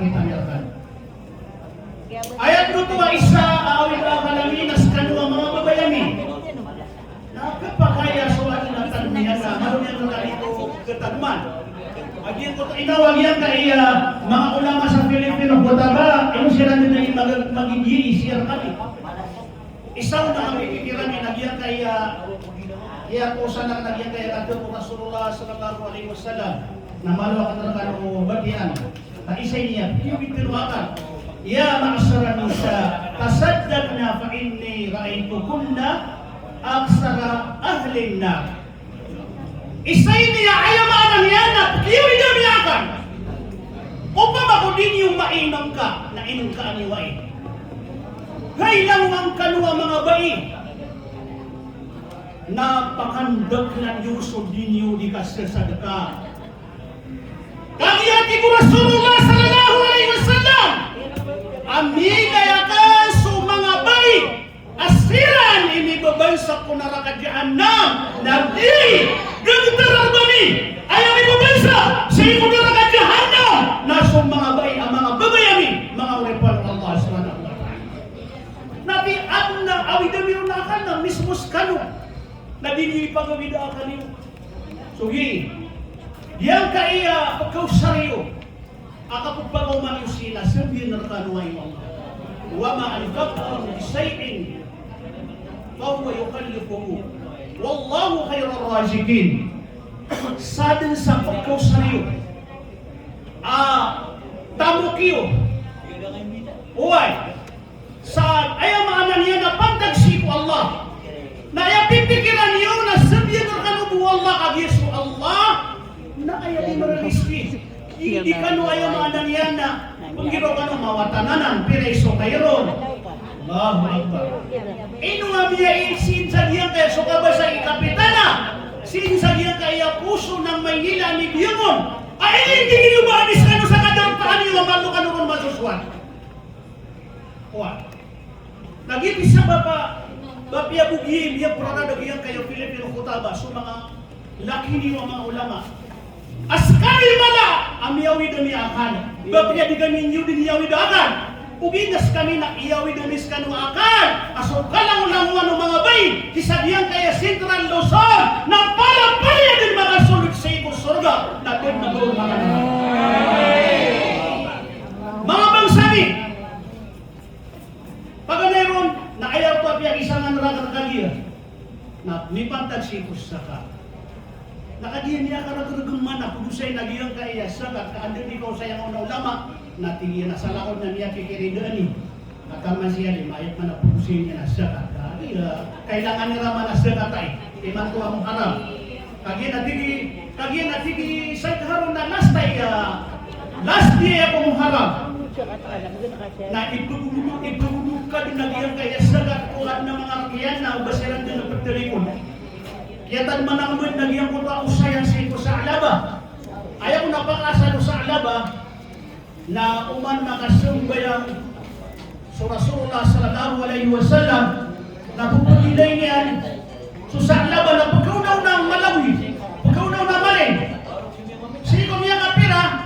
sakit Amerikan. Ayat nutuwa isa awit kalaminas kanua mga babayami. Nakapakaya suwat na tanmihan na marunyan na ito ketagman. Agyan ko inawag yan kay mga ulama sa Pilipino butaba, ino sila din na magiging siya kami. Isaw na kami pikiran ni nagyan kay iya ko sana nagyan kay Adto Rasulullah sallallahu alaihi wasallam na malo ka talaga o batian. Ta isay niya, yung bitiruakan. Ya ma'asyara nisa, tasaddaqna fa inni ra'aytukunna aksara ahlin nar. Isay niya ayaw maanan yan na kiyo idamiyakan. Upang ako din yung mainam ka, na inom ka aniwain. Haylang ang kanwa mga bayi. Napakandag ng yusod ninyo di kasasadaka. Kagiyati ko Rasulullah sallallahu alaihi wasallam. Aminay su mga bayi. Asiran ini bebansa ko narakadiyaan na nabdi. Gagdaran bani. Ayaw ibabansa. Siya ko narakadiyaan na su mga bayi ang mga babayami. Mga urepan ng Allah subhanahu wa ta'ala. Nabi anna awidamiru na akan na mismos kanu. Na dinili pagawida akan niyo. Sugi. Yang kaya pagkausaryo. Akapagpagaw man yung sila, sabihin na kanuhay mo. Wa ma'anfaqtum bisay'in fahuwa yukallifuhu. Wallahu khairur raziqin. Sa din sa pagkausaryo. Tamukiyo. Uway. Sa ayaw maanan niya na pagdagsiko Allah. Na ayaw pipikiran niyo na sabihin na kanubu Allah kagiso Allah na ayaw di maraliski. Hindi kanu ayaw maanan yan na panggiro kanu mawatananan pireso kayron. Allahu Akbar. Ino nga miya isin sa diyang kaya sukabasa ikapitana. Sin sa diyang kaya puso ng Maynila ni Biyamon. Ay hindi nyo ba anis kanu sa kadartaan nyo ang malo kanu kung masuswan. Kuwan. Nagipis sa Bapia bugim, yang pernah dagiyan kayo Pilipino kutaba so mga laki niyo mga ulama. Askari mala amiyawi dami akan. Bapia digamin niyo din yawi dagan. Uginas kami na iyawi dami skanu akan. Aso kalang ulang mga bay kisadiyan kaya Central Luzon na pala din mga sulit sa ibu surga na din mga mga bangsani. Paganayon na ayaw pa biya isang narakan kaliya na mipantag si Kusaka. Nakadiyan niya ka nagruguman na pagusay nagiyang kaya sagat kaandun ikaw sa iyang ulama na tingin na sa lakod na niya kikiridaan ni. Kataman siya ni mayat man na pagusay niya na sagat. Kailangan nila man na sagat ay iman ko ang haram. Kagiyan na tigi sa kaharon na last day ako mong haram. Na ipagulog ka din nagyang kaya sagat kulat ng mga rakiyan na ubasiran din ang pagtalikon. Kaya tan manangmud nagyang ko ta usayan sa sa alaba. Ayaw na pakasalo sa alaba na uman makasumbayang sa Rasulullah sallallahu alaihi wasallam na pupagilay niyan so sa alaba na pagkaunaw ng Malawi, pagkaunaw ng Malay. Sino niya kapira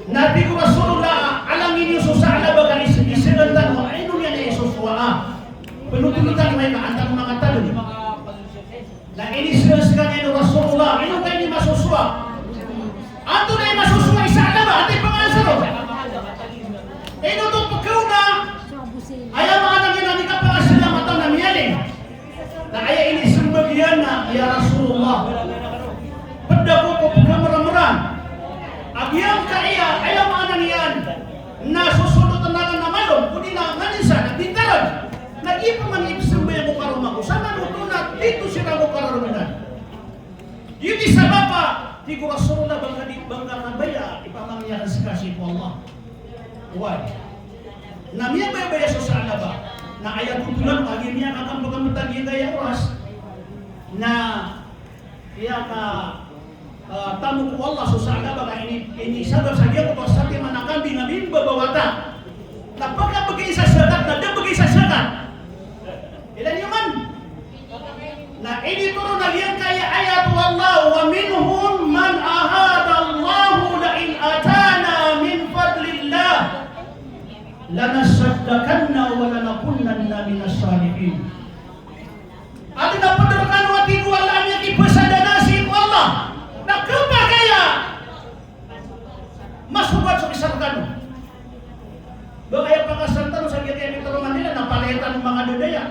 Nabi ko Rasulullah alangin yung susala ba kanis isilantan mo ay nung yan ay suswa penutulutan may kaantang mga talon na inislas ka niya Rasulullah ano kayo ni masuswa ato na yung masuswa isala ba ating pangasaro ino itong pagkaw na ayaw mga nangyari ka pangasala mata na miyaling na ayaw inisambag yan na ya Rasulullah pada ko pagkamaramran Agiyang kaya, ayaw mga nangyaan na susunod na malong, kundi na nganisa, nagtintaran. Nag-ipa man ibisang ba yung mukarong ako. Sana nuto na dito sila mukararaminan. Yung isa ba pa, di ko Rasulullah bangga na baya, ipamangyaran sa kasi po Allah. Why? Na miya baya sa alaba, na ayaw tutulan, agyan niya kakambang matagin kaya oras, na kaya ka, tamu ko Allah susana baka ini sabab saja ko sakit manakan di namin babawata. Napaka bagi sa sagat na bagi sa sagat. Ilan yaman? Na ini turun na liyan kaya ayat Allah wa minhum man ahada Allah la in atana min fadli lanasaddakanna wa lanakunanna minas salihin. At napadarkan wa ti ko Allah niya kipasadanasi ko Allah. Nakapa kaya masubat sa isarkan. Bagay pagkasantan sa giti mitulungan nila napalitan ng mga dudaya.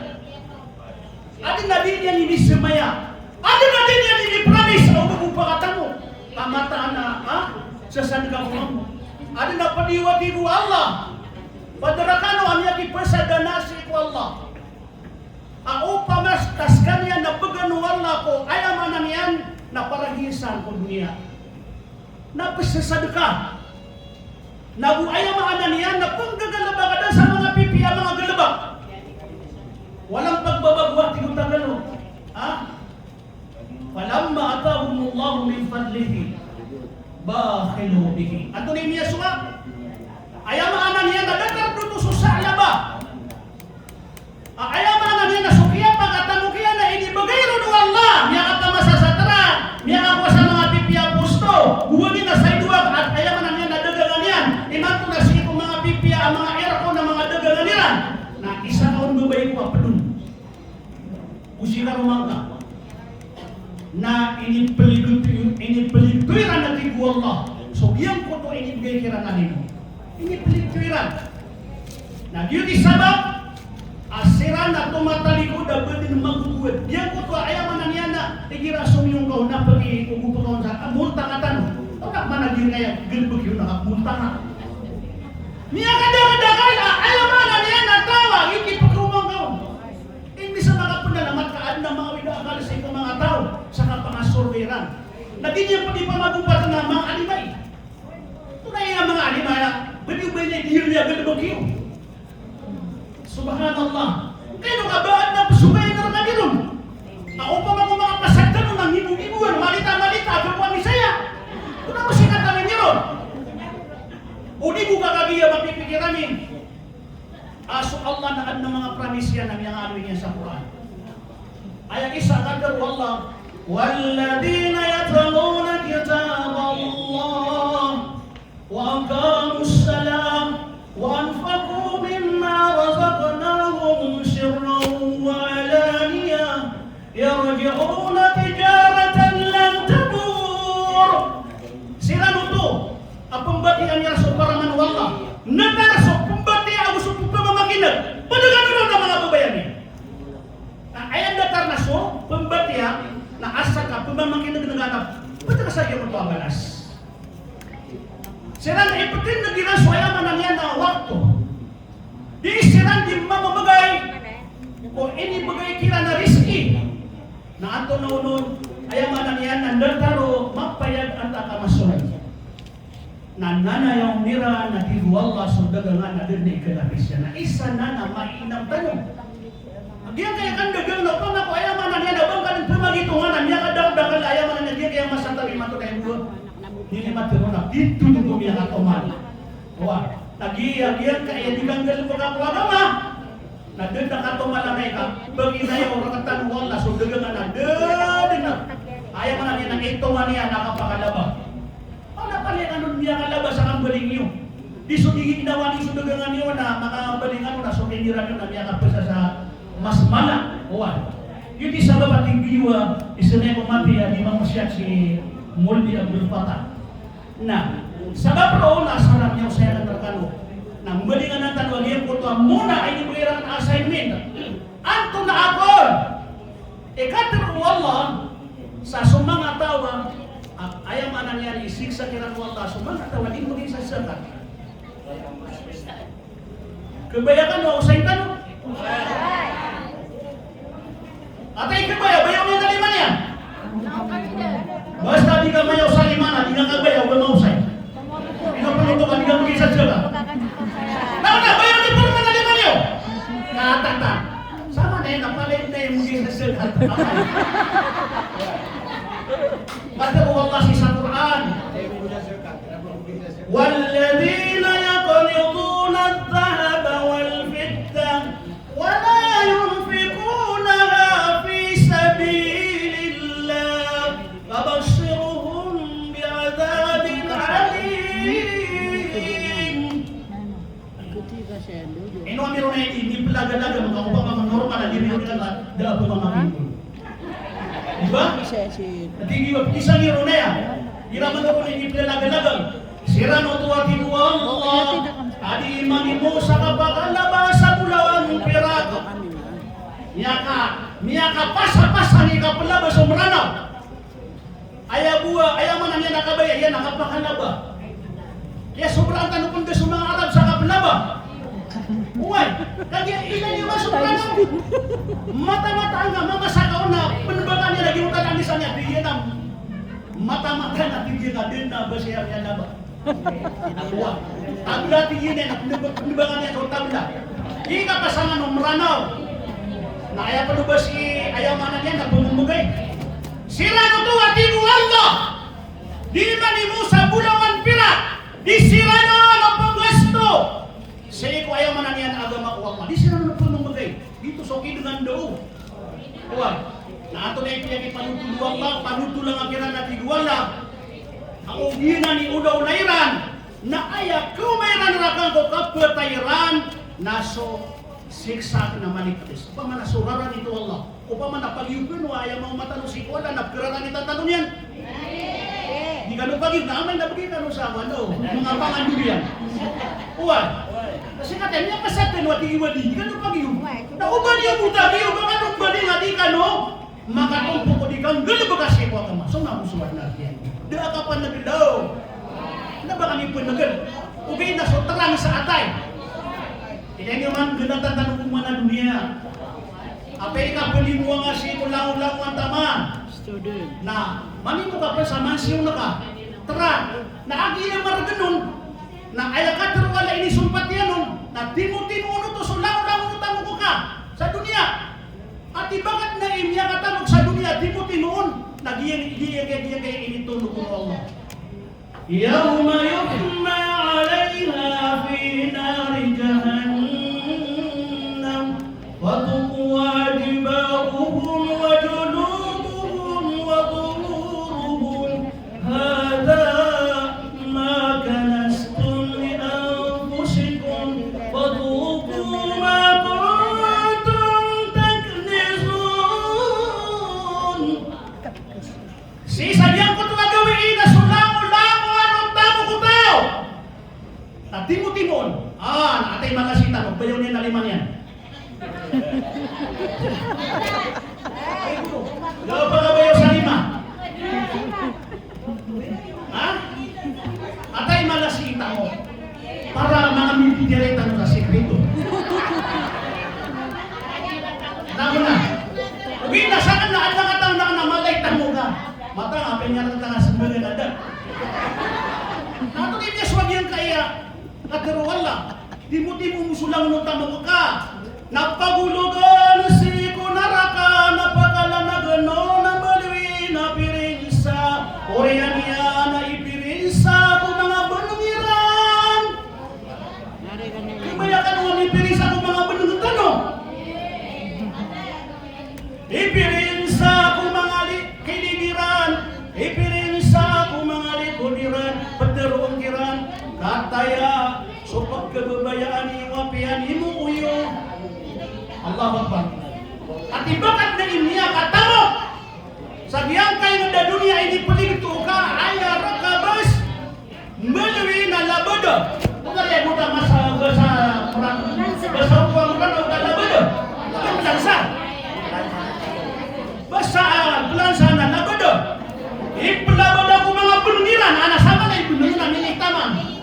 Adi na din yan inisimaya. Adi na din yan inipromise o magpapakatan mo. Kamataan na, sasan ka mo. Adi na paniwati ko Allah. Padarakano ang yaki pasadanasi ko Allah. Ako pamastas kanya na pagano Allah ko, ayaman yan na parahisan ko dunia. Napasasad ka. Nabuayamaan niya na panggagalaba ka na sa mga pipi ang mga galaba. Walang pagbabagwa, tinutagalo. Falamma atahumullahu min fadlihi bakhilu bihi. Ato ni Mia Suha, ayamaan niya na datar duto sa laba. Ayamaan niya na sukiya pagkatamukiya na inibagay ron Allah. Niya ka masasatra, niya ka sa mga pipi aposto. Buwagin na sa iduwag at ayamaan niya na dagangan yan. Iman ko na siya kung mga pipi ang mga erko na mga dagangan yan. Na isa kaon babay ko apadun. Usira rumangka na inipeligtuiran na tigo Allah. So yan ko to inibigay kiranganin mo. Inipeligtuiran. Na diyo di sabab asiran na tumatalikod na badin magugud. Yan ko to ayaman niya na tigira sumiyong kaon na pagi ugupo kaon sa multa nga tanong. Tawag managin kaya gilbog yun nakapunta na. Niya kadang-kadang ayaman niya na tawag hindi pagkumang kaon. Hindi sa mga punalamat kaad na mga winaakal sa itong mga tao sa kapangasurveran. Naging yan pati pa magupatan ng mga animay. Tunay nga mga animay, baliw-bay na idihil niya, galibag-iyo. Subhanallah. Kaya nung abaan na pasugay na kami ron. Ako pa mga pasagdan nung ang hibong-hibuan, malita-malita, kapwa ni saya. Kung na masikat kami niyo ron. O di ko kakagiya mapipikiran ni. Aso Allah na ng mga promisya na niyang ano niya sa Quran. Ayang isa kadar wallah والذين يتلون كتاب الله وأقاموا الصلاة وأنفقوا مما رزقناهم سرا وعلانية يرجعون تجارة لن تبور. Sila nuto ang pambatian niya sa paraman wallah. Natarso pambatian gusto po pamamaginag. Padagan na mga babayan niya. Ayan datar na so pambatian na asa ka pamamaginag naganap. Pwede ka sa iyo magpabalas. Sila na ipatin na ginaso ayaman niya na wakto. Di sila di mamabagay o inibagay kila na riski. Na ato na unod ayaman niya na nagtaro magpayag ang takamasunod. Nananayaw nira na tiwala sa dagangan na din na ikalapis yan. Na isa na na mainam tanong. Diyan kaya kan dagang na pa ako ayaman na niya na bang kanang pumagitungan na niya kadagdagan ayaman na niya kaya masantali mato na yung hindi matiro na dito nung gumiya ka tumal. Wah, nagiyag-iyag kaya di kang galing ako agama. Na doon nakatumalamay ka, bagi na yung rakatan wala, so dagang na doon na. Ayaman na niya, nag-itungan niya, nakapakalaba. Napalihan nun niya kalabas sa kambaling niyo. Di so di ginawa ni sudagangan niyo na makabalingan na so kinira niyo na niya kapasa sa mas mana. Owan. Yun di sabab ating biwa isanay ko mati di mamusyat si Muldi Abdul Fatah. Na sabab roon na sarap niya saya nagkano. Na balingan ng tanong niya po to muna ay ibigay ng assignment. Anto na ako. Ikatir wallah sa sumanga tawa ayaw man niya isiksa kiran Allah sumang atawa di mo din sa sakat. Kebayakan mo usay tanong. Atay kebaya bayaw niya na lima niya. Basta di ka mayaw sa lima di ka kabayaw ba mausay. Ikaw pa ka di ka maging sa sakat. Na bayaw ni pala na lima niyo. Katata. Sama na yun napalit na yung maging sa sakat. Kata Allah di Al-Quran وَالَّذِينَ يَقْنِطُونَ الذَّهَبَ وَالْفِضَّةَ وَلَا يُنْفِقُونَهَا فِي سَبِيلِ اللَّهِ فَبَشِّرْهُم بِعَذَابٍ أَلِيمٍ. meron na ini pelaga-laga mga upang mga normal na diri nila dapat mga people. Diba? Isang meron na yan. Ira man ko ini pelaga-laga. Sira no tuwa tinuang Allah. Adi imani mo sa kapakalaba sa bulawan ng pirago. Miyaka pasa-pasa ni kapalaba sa meranaw. Ayaw man niya nakabaya, yan nakapakalaba. Kaya sobrang tanong kung sa mga Arab sa kapalaba. Uway, kaya ilan yung masuk meranaw. Mata-mata nga, mamasakaw na, penebakan niya lagi utat ang niya, diyan na mata-mata na tingin na din na basya niya na ba. Nakuha. Tabla tingin na, penebakan niya sa tabla. Ika pasangan ng meranaw. Na ayaw pa ba si ayaw mana niya na bumumugay. Sila no to atimu Allah. Di man mo sa bulawan pira. Di sila no ano panggasto. Say ko ayaw mana niya na agama ko. Di sila no bumumugay. Dito so dengan do. Kuha. Na ato na ipiyagi panutuluan ba? Panutulang ang kira na tiguala. Ang ugina ni udaw na Iran. Na ayaw kumayran rakang ko kapatayran. Naso siksa na manipis. Upama na suraran ito Allah. Upama na pagyupin o ayaw mga matanong si Kuala na piraran itatanong yan. Di ka nung pagyup na amay na bagay ka nung sa ano. Mga pangandulo yan. Uwan. Kasi katay niya pasatin wati iwadi. Di ka nung pagyup. Nauban yung utagi o mga nung bali nga di ka no. Makatumpo ko di kang gala ba kasi ko ka masong namusuwan na yan. Di ka pa nagilaw. Na ba kami po nagal? Ugay na so terang sa atay. Ini man gunatan tanong kung mana dunia. Apa ika beli mo nga si ulang-ulang ang taman. Na, mani mo ka pa sa mansiyon na ka. Tara, na agi yung maraganon. Na ayaka terwala ini sumpat yan nun. Na timo-timo to so ulang-ulang utang mo ka sa dunia. At ibagat na imya katamog sa dunia, timo-timoon. Nagiyang kaya ini tulog ko Allah. Yawma yuhma alayha fi nari jahannam wa tuqwa jibahuhum wa junubuhum wa dhuhuruhum hadha ma kanastum li anfusikum wa dhuqu ma kuntum taknizun. Sisa diyan ko tumagawin na sulang-ulang na timo-timon. Naatay mga sita. Magbayaw niya na liman yan. Gawa pa ka bayaw sa lima? Atay mga sita mo. Para mga mimpidireta mo na sekreto. Nago na. Uwi na saan na. At nakataw na namalay tamo ka. Mata nga, penyarang tanga sa mga nada. Nato niya swag yan kaya. Kadero wala, timo-timo musulang no tamo ka. Napagulugan si kunaraka, napakalanagano na maliwi na pirinsa. Oriyan niya na ipirinsa kung mga banungiran. Kumaya ka nung ipirinsa kung mga banungiran. Ipirinsa kung mga kilidiran. Ipirinsa kung mga likudiran. Paderong kiran. Kataya, so pagkababayaan iwapian mo uyo. Allah Akbar. At ibakat na imniya katamo. Sabihan kayo na dunia ini peligto ka aya rakabas. Melalui na labada. Bukan ya buta masa perang. Basa uang kan udah labada. Kan bangsa. Basa belansa na labada. Ipelabada ko mga penungiran. Anak sama na penungiran milik taman.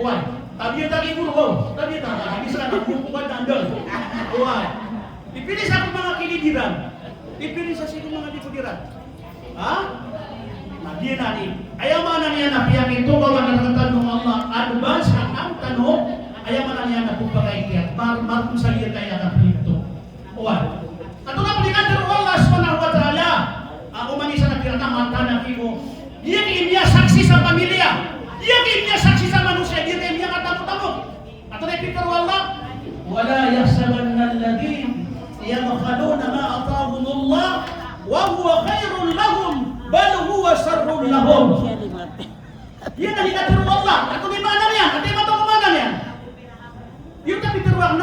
Wah, tapi tadi guru, tadi tak habis kan aku bukan andal. Wah, dipilih satu mga kilidiran, dipilih sa sino mga dikudiran. Nah dia nani, ayaw mana niya na piyakin to kalau nangatan ng Allah advance ang tanong, ayaw mana niya na pagpagay kaya, markung sa liya kaya na pinito. Wah, ato na palikan ng Allah subhanahu wa ta'ala, ako manisa na pinatang mata na kimo, dia niya saksi sa pamilya. Dia kimia saksi sa manusia, dia kimia katamu-tamu. Atau dia pikir wallah, wala yahsabanna alladhin yabkhaluna ma atahumullah wa huwa khairul lahum bal huwa syarrul lahum. Dia nak dikatakan wallah, atau di mana niya? Atau di mana niya? Dia tak pikir wallah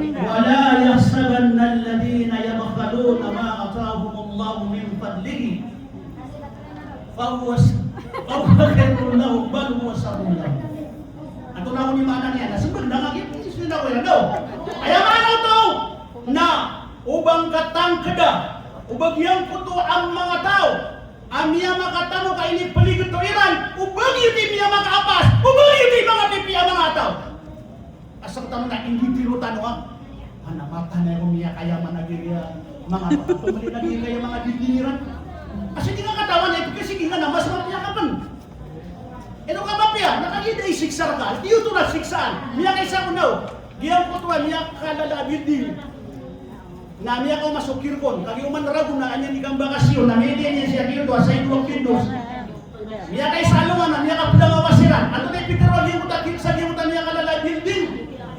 ولا يحسبن الذين يبخلون ما آتاهم الله من فضله فهو خير لهم بل هو شر لهم. Ato na ko ni mana niya, nasubag na nga gito, sila ko yan daw. Ayaw ano to, na ubang katang kada, ubagyang ko to ang mga tao, ang miya makatano ka ini paligid to Iran, ubag yun di miya makaapas, ubag yun di mga pipi ang mga tao. Asang tamo na hindi tirutan wa, mata na yung miya kaya managiriya, mga pagkatumali naging kaya mga didiniran. Kasi di nga katawan eh, kasi di nga na mas mapiyakapan. Eno ka ba piya? Nakagida ay siksar ka. Diyo to na siksaan. Miya kaysa ko na. Diyan ko to miya kalala building. Na miya ko masukir kon. Kagi uman rago na anya ni kang bakasyon. Na media niya siya kiyo to. Sa idulong kindos. Miya kaysa alungan na miya kapulang awasiran. Ato na ipitero diyan ko takip sa diyan ko miya kalala building.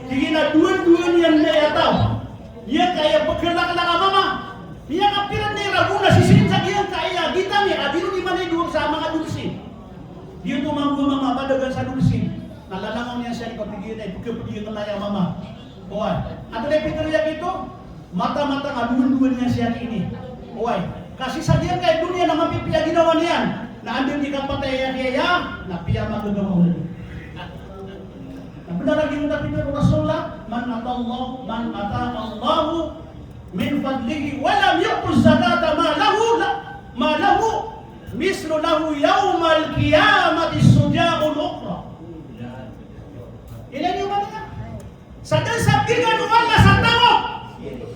Sige na duwan-duwan yan na yataw. Miya kaya pagkalak-lak ka mama. Miya kapiran na rago na sisirin sa diyan kaya. Kita miya. Adino di manay duwag sa mga dulsin. Dia tu mampu mama pada gansa dulsin. Nalalangaw niya siya ni kapigil ay pagkapigil na ya mama. Oy, ato na piteriya kito, mata-mata nga duwan-duwan niya siya ini. Oy, kasi sa diyan kay dunia na mapipiya ginawa niyan. Na andun di kapatay ya, na piya magagawa ulit. Benar lagi kita pikir Rasulullah, man ata Allah min fadlihi wa lam yuquz zakata ma lahu mislu lahu yaumal qiyamati suja'ul ukhra. Ilan yung mga sadang sabdigan wala sa tao.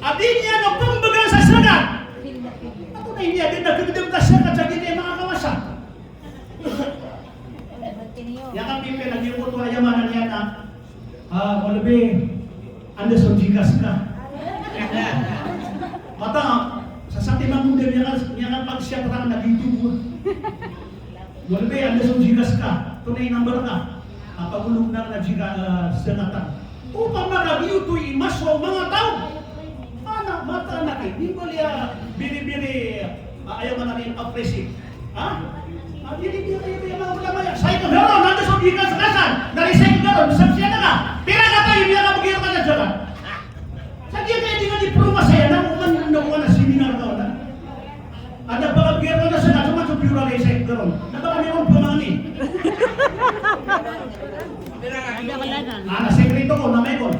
Abin niya ng pambagang sa sagat. Ako na niya din nagdagdag ta siya at hindi mga kawasa. Yang ang pimpin naging ko to ayamanan niya na malabi anda sa jigas ka. Mata sa timang muda niya kan pag siya katang nagitubo. Malabi anda sa jigas ka. Tunay number ka. Pagulog na jigas senatan. Upang magabiyo to imaswa mga tao. Anak mata anak hindi mo liya bili-bili ayaw man namin appreciate. Hindi mga ulamaya. Saya ko meron nanda sa jigas kasan. Narisay ko meron. Saksiya na ka. Pira ka tayo niya ka magiging ka na dyan. Sa diya kaya di nga di pruma saya na uman na seminar ka na. Ada baka bigyan ka na sa nato man sa pura na isay ko meron. Nabaka meron pamangani. Sekreto ko na may ko.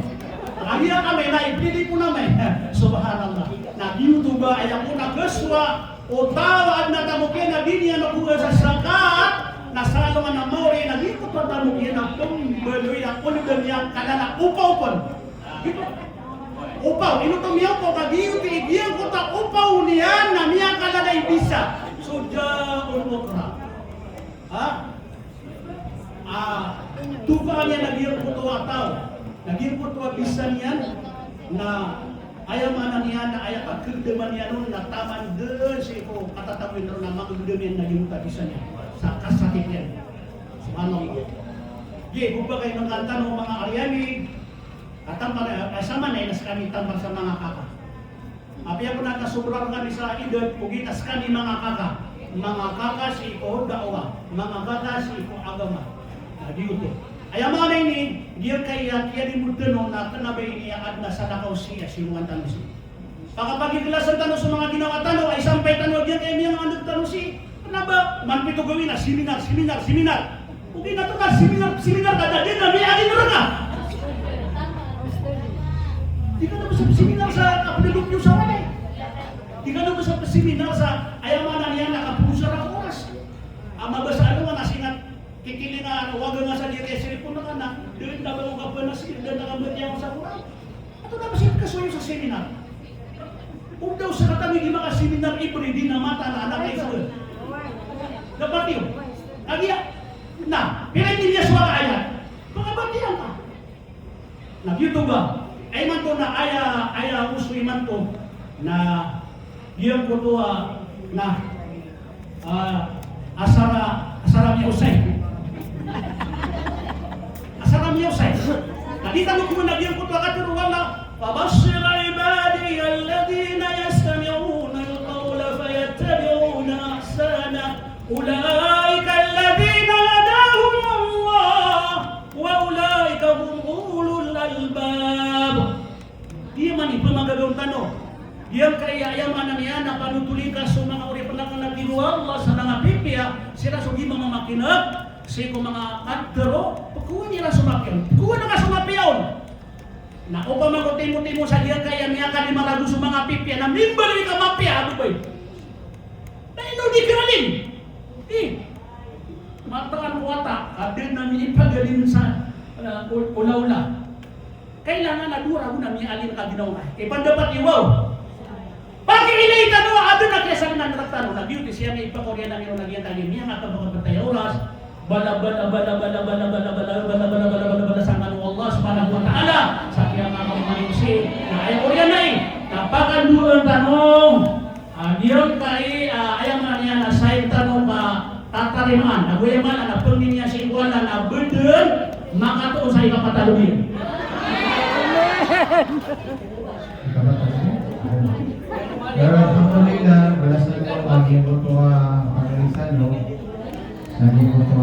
Ahiya kami na ipili ko na may. Subhanallah. Nag-YouTube ayang una keswa o tawad na tamukin na din yan nakuha sa sakat na salungan na mori na dito pa tamukin ang pumbeloy ang ulidan niyang kalala upaw po. Upaw. Inutumiyaw po kagiyo tinigyan ko ta upaw niyan na niyang kalala ibisa. Suja'ul ukra. Tukaan niya nagiyang ko to ataw. Nagiyang ko to abisan yan na ayamanan niya na ayaw pagkirdaman niya nun na taman doon siya ko katatawin rin na magkirdaman na yung tabisan niya sa kasakit niya. Subhanallah. Kung ba kayo ng kanta ng mga aryami, kasama na inas kami tambang sa mga kaka. Apiya ko na kasubrar kami sa idot, pugitas kami mga kaka. Mga kaka si ko dawa, mga kaka si ko agama. Diuto. Ayaw mga na ini, diyan kaya di mo tanong na kanabay iniyaad na sa nakaw siya sinuan tanong siya. Pagkapagigilasan tanong sa mga ginawa tanong, ay sampay tanong diyan kaya niya mga nagtanong siya. Ano ba? Manpito gawin na, seminar. Hindi na ito na, seminar ka din na, may alin rin ka. Di ka na ba sa seminar sa kapilulog niyo sa wala? Di ka na ba sa seminar sa ayaw mga na niya nakapusa ng oras? Ang mabasa ano nga nasingat, kikiling nga, wag nga sa diri silipon na kana, dirin na ba ka pa na sila nakamatya sa kuray. Ato na ba siya kasuyo sa seminar? Kung daw sa katami di mga seminar ibre, di na mata na anak ay sa dapat yun. Agiya, na, pero hindi niya suwag ayat. Mga batiyan ka. Nag-YouTube ba? Ay man to na aya uso iman to na diyan ko to na asara miyosay. Nakita mo kung nagyan ko ito akatiro wala. Fabashir ibadi alladhina yastami'una al-qawla fayattabi'una ahsana. Ulaika alladhina hadahum Allah wa ulaika hum ulul albab. mani pemagagawang tano. Yang kaya ayaman niya na panutuli ka sa mga uri panakang nagdiruwa Allah sa mga pipya sila sugi mga makinag si ko mga adro pagkuha nila sumapion kuha na ka sumapion na upang magutimo-timo sa diyan kaya niya ka di malago sa mga pipya na mimbal ni ka mapya ano ba na ino di kiralin mataan wata adin namin ipagaling sa ula-ula kailangan na dura mo namin alin ka ginawa pandapat iwaw pagi ini tanong adun na kaya sa nanatano na beauty siya may ipakorya na mayroon nagyan tayo niya nga kapag patay oras bala sa kanu Allah subhanahu wa ta'ala sa kaya mga kamanisi na ayaw korya na napakanduan tanong diyon kay ayaw nga niya na sa tanong tatariman naguyaman na pagin niya si Iguala na bedun makatuon sa ikapatalubin Pero alhamdulillah, balas na ito, lagi po ito pangalisan, no? Lagi po ito